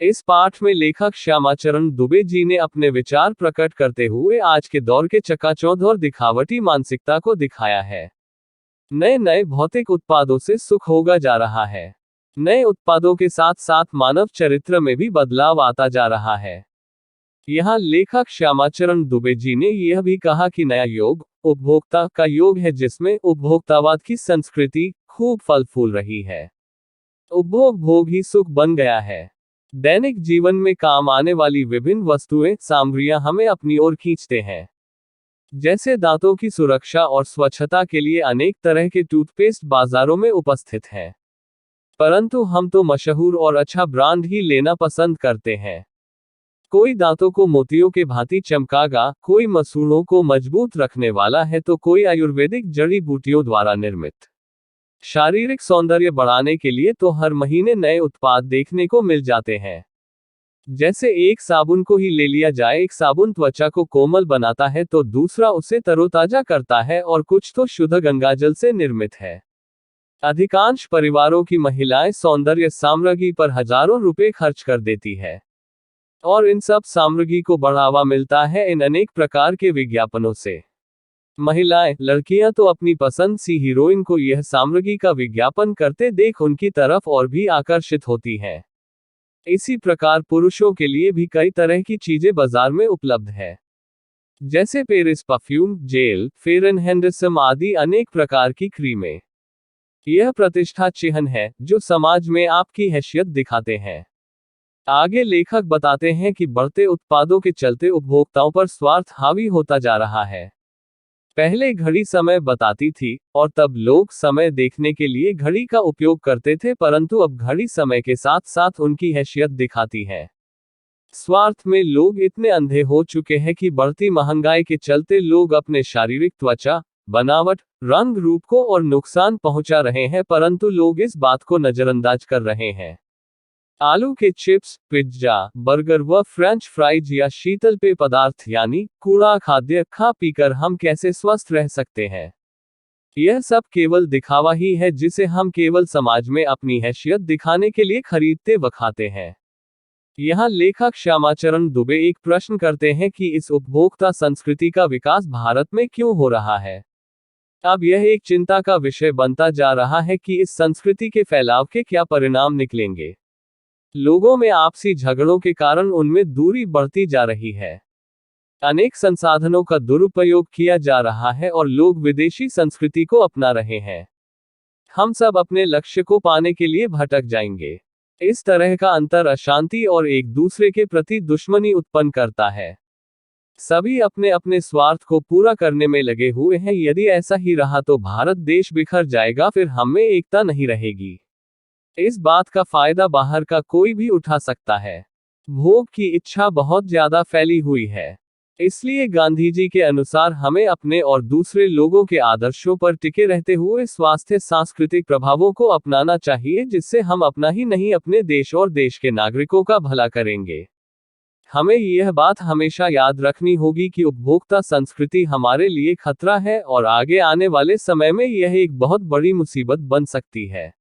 इस पाठ में लेखक श्यामाचरण दुबे जी ने अपने विचार प्रकट करते हुए आज के दौर के चकाचौंध और दिखावटी मानसिकता को दिखाया है। नए नए भौतिक उत्पादों से सुख होगा जा रहा है। नए उत्पादों के साथ साथ मानव चरित्र में भी बदलाव आता जा रहा है। यहाँ लेखक श्यामाचरण दुबे जी ने यह भी कहा कि नया योग उपभोक्ता का योग है, जिसमें उपभोक्तावाद की संस्कृति खूब फल फूल रही है। उपभोग भोग ही सुख बन गया है। दैनिक जीवन में काम आने वाली विभिन्न वस्तुएं सामग्रियां हमें अपनी ओर खींचते हैं। जैसे दांतों की सुरक्षा और स्वच्छता के लिए अनेक तरह के टूथपेस्ट बाजारों में उपस्थित हैं, परंतु हम तो मशहूर और अच्छा ब्रांड ही लेना पसंद करते हैं। कोई दांतों को मोतियों के भांति चमकागा, कोई मसूड़ों को मजबूत रखने वाला है, तो कोई आयुर्वेदिक जड़ी बूटियों द्वारा निर्मित। शारीरिक सौंदर्य बढ़ाने के लिए तो हर महीने नए उत्पाद देखने को मिल जाते हैं। जैसे एक साबुन को ही ले लिया जाए, एक साबुन त्वचा को कोमल बनाता है तो दूसरा उसे तरोताजा करता है, और कुछ तो शुद्ध गंगाजल से निर्मित है। अधिकांश परिवारों की महिलाएं सौंदर्य सामग्री पर हजारों रुपए खर्च कर देती है, और इन सब सामग्री को बढ़ावा मिलता है इन अनेक प्रकार के विज्ञापनों से। महिलाएं, लड़कियां तो अपनी पसंद सी हीरोइन को यह सामग्री का विज्ञापन करते देख उनकी तरफ और भी आकर्षित होती हैं। इसी प्रकार पुरुषों के लिए भी कई तरह की चीजें बाजार में उपलब्ध है, जैसे Paris perfume, gel, fair and handsome आदि अनेक प्रकार की क्रीमें। यह प्रतिष्ठा चिन्ह है जो समाज में आपकी हैसियत दिखाते हैं। आगे लेखक बताते हैं कि बढ़ते उत्पादों के चलते उपभोक्ताओं पर स्वार्थ हावी होता जा रहा है। पहले घड़ी समय बताती थी, और तब लोग समय देखने के लिए घड़ी का उपयोग करते थे, परंतु अब घड़ी समय के साथ साथ उनकी हैसियत दिखाती है। स्वार्थ में लोग इतने अंधे हो चुके हैं कि बढ़ती महंगाई के चलते लोग अपने शारीरिक त्वचा, बनावट, रंग रूप को और नुकसान पहुंचा रहे हैं, परंतु लोग इस बात को नजरअंदाज कर रहे हैं। आलू के चिप्स, पिज्जा, बर्गर व फ्रेंच फ्राइज या शीतल पेय पदार्थ यानी कूड़ा खाद्य खा पीकर हम कैसे स्वस्थ रह सकते हैं? यह सब केवल दिखावा ही है, जिसे हम केवल समाज में अपनी हैसियत दिखाने के लिए खरीदते व खाते हैं। यहाँ लेखक श्यामाचरण दुबे एक प्रश्न करते हैं कि इस उपभोक्ता संस्कृति का विकास भारत में क्यों हो रहा है। अब यह एक चिंता का विषय बनता जा रहा है कि इस संस्कृति के फैलाव के क्या परिणाम निकलेंगे। लोगों में आपसी झगड़ों के कारण उनमें दूरी बढ़ती जा रही है। अनेक संसाधनों का दुरुपयोग किया जा रहा है और लोग विदेशी संस्कृति को अपना रहे हैं। हम सब अपने लक्ष्य को पाने के लिए भटक जाएंगे। इस तरह का अंतर अशांति और एक दूसरे के प्रति दुश्मनी उत्पन्न करता है। सभी अपने अपने स्वार्थ को पूरा करने में लगे हुए हैं। यदि ऐसा ही रहा तो भारत देश बिखर जाएगा, फिर हम में एकता नहीं रहेगी। इस बात का फायदा बाहर का कोई भी उठा सकता है। भोग की इच्छा बहुत ज्यादा फैली हुई है, इसलिए गांधी जी के अनुसार हमें अपने और दूसरे लोगों के आदर्शों पर टिके रहते हुए स्वास्थ्य सांस्कृतिक प्रभावों को अपनाना चाहिए, जिससे हम अपना ही नहीं अपने देश और देश के नागरिकों का भला करेंगे। हमें यह बात हमेशा याद रखनी होगी कि उपभोक्ता संस्कृति हमारे लिए खतरा है, और आगे आने वाले समय में यह एक बहुत बड़ी मुसीबत बन सकती है।